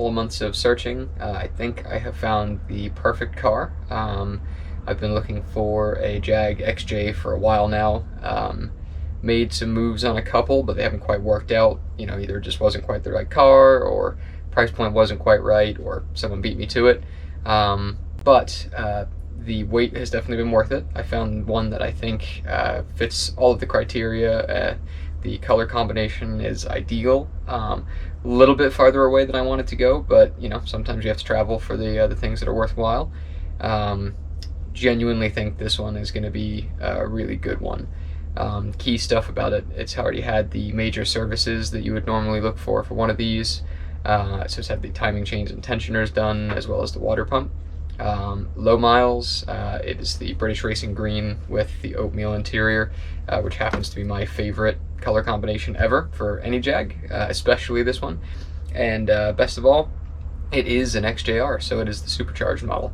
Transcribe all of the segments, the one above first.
couple of months of searching, I think I have found the perfect car. I've been looking for a Jag XJ for a while now. Made some moves on a couple, but they haven't quite worked out. You know, either it just wasn't quite the right car, or price point wasn't quite right, or someone beat me to it. But the wait has definitely been worth it. I found one that I think fits all of the criteria. The color combination is ideal. A little bit farther away than I wanted to go, but you know, sometimes you have to travel for the things that are worthwhile. Genuinely think this one is going to be a really good one. Key stuff about it, it's already had the major services that you would normally look for one of these. So it's had the timing chains and tensioners done, as well as the water pump. Low miles, it is the British Racing Green with the oatmeal interior, which happens to be my favorite color combination ever for any Jag, especially this one. And best of all, it is an XJR, so it is the supercharged model.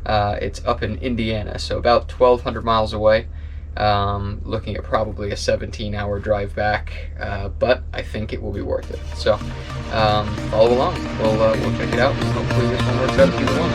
It's up in Indiana, so about 1,200 miles away. Looking at probably a 17-hour drive back, but I think it will be worth it. So follow along. We'll check it out, and hopefully this one works out either one.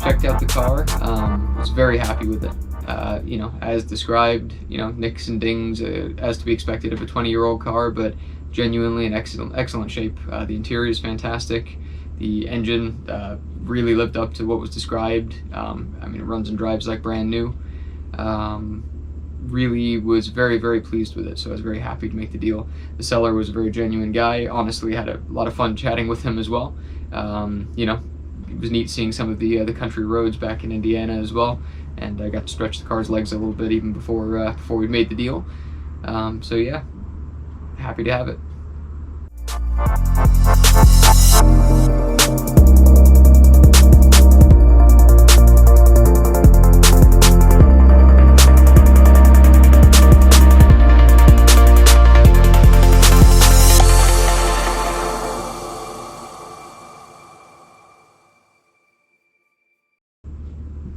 Checked out the car, was very happy with it. You know, as described, you know, nicks and dings as to be expected of a 20-year-old car, but genuinely in excellent shape. The interior is fantastic. The engine really lived up to what was described. I mean, it runs and drives like brand new. Really was very pleased with it, so I was very happy to make the deal. The seller was a very genuine guy. Honestly, had a lot of fun chatting with him as well. You know, it was neat seeing some of the country roads back in Indiana as well, and I got to stretch the car's legs a little bit even before we made the deal. So yeah, happy to have it.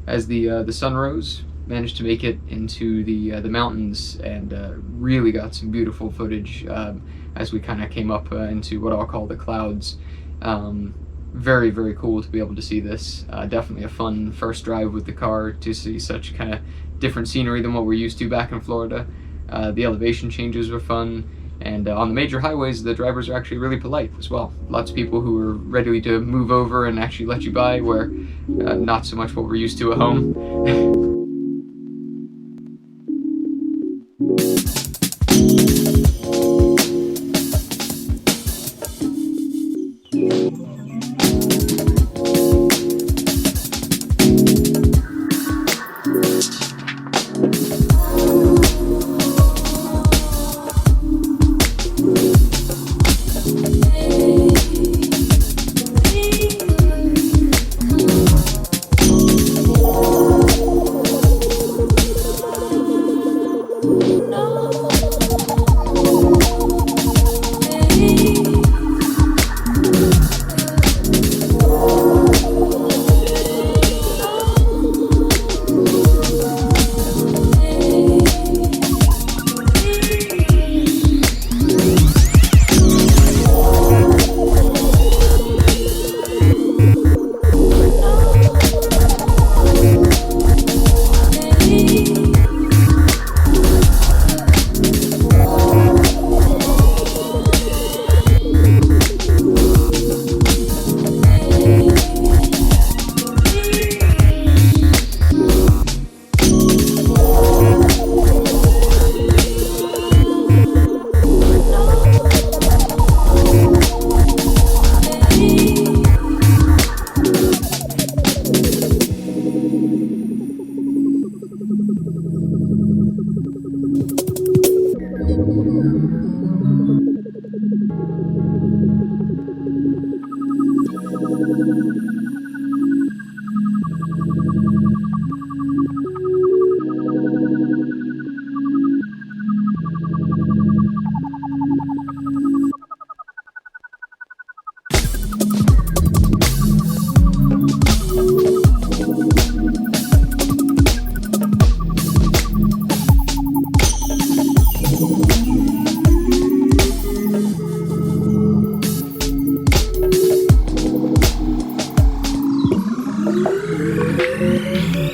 As the sun rose, managed to make it into the mountains, and really got some beautiful footage as we kind of came up into what I'll call the clouds. Very cool to be able to see this. Definitely a fun first drive with the car, to see such kind of different scenery than what we're used to back in Florida. The elevation changes were fun, and on the major highways the drivers are actually really polite as well. Lots of people who are ready to move over and actually let you by, where not so much what we're used to at home.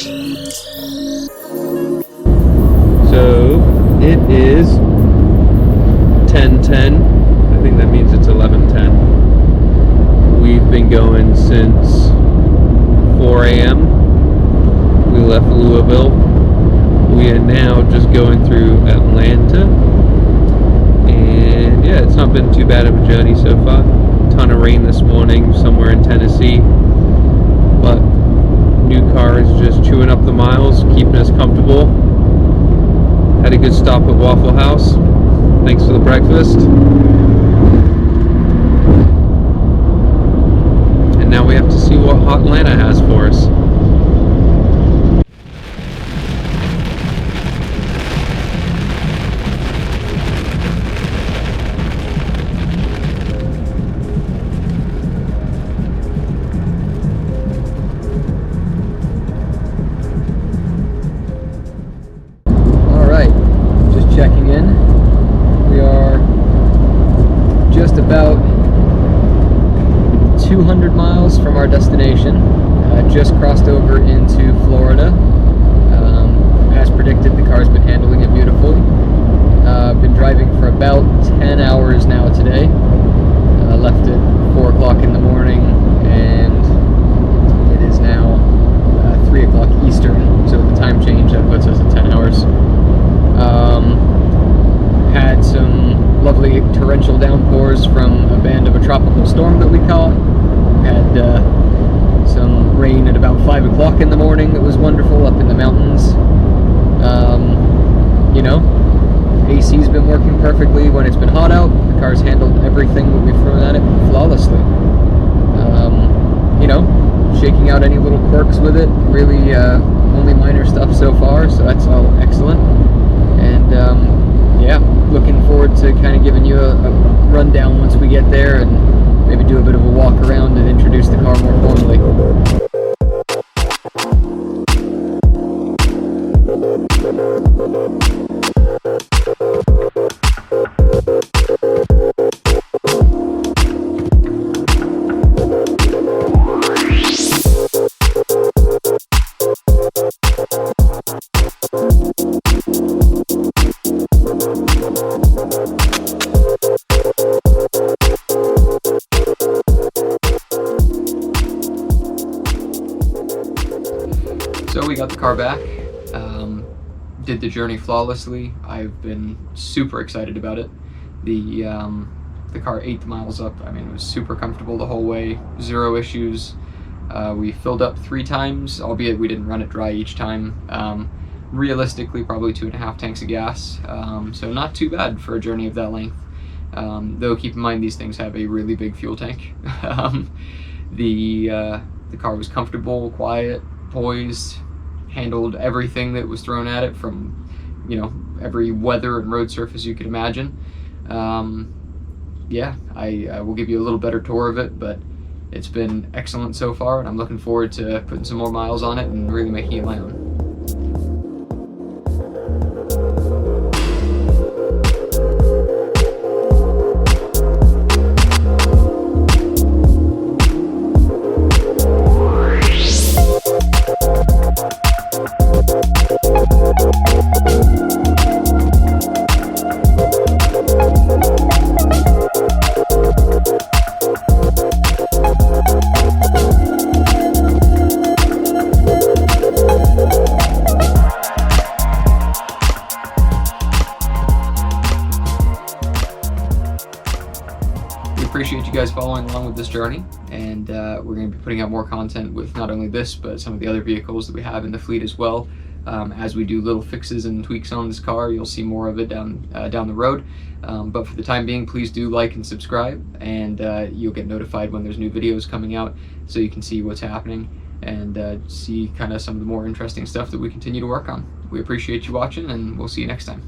So it is 10:10. I think that means it's 11:10. We've been going since 4 a.m. We left Louisville. We are now just going through Atlanta. And yeah, it's not been too bad of a journey so far. Ton of rain this morning somewhere in Tennessee. But new car is just chewing up the miles, keeping us comfortable. Had a good stop at Waffle House. Thanks for the breakfast. And now we have to see what Hot Atlanta has for us. Checking in. We are just about 200 miles from our destination. Just crossed over into Florida. As predicted, the car's been handling it beautifully. Been driving for about 10 hours now today. Left at 4 o'clock in the morning, and it is now 3 o'clock Eastern, so with the time change that puts us at 10 hours. Had some lovely torrential downpours from a band of a tropical storm that we caught. Had some rain at about 5 o'clock in the morning that was wonderful up in the mountains. You know, AC's been working perfectly when it's been hot out. The car's handled everything that we've thrown at it flawlessly. You know, shaking out any little quirks with it, really only minor stuff so far, so that's all excellent. And yeah, looking forward to kind of giving you a rundown once we get there and maybe do a bit of a walk around and introduce the car more formally. So we got the car back, did the journey flawlessly. I've been super excited about it. The car ate the miles up. I mean, it was super comfortable the whole way, zero issues. We filled up 3 times, albeit we didn't run it dry each time. Realistically, probably 2.5 tanks of gas, so not too bad for a journey of that length. Though keep in mind these things have a really big fuel tank. The car was comfortable, quiet, poised, handled everything that was thrown at it from, you know, every weather and road surface you could imagine. Yeah, I will give you a little better tour of it, but it's been excellent so far, and I'm looking forward to putting some more miles on it and really making it my own. Appreciate you guys following along with this journey, and we're going to be putting out more content with not only this but some of the other vehicles that we have in the fleet as well. As we do little fixes and tweaks on this car, you'll see more of it down the road, but for the time being, please do like and subscribe, and you'll get notified when there's new videos coming out, so you can see what's happening and see kind of some of the more interesting stuff that we continue to work on. We appreciate you watching, and we'll see you next time.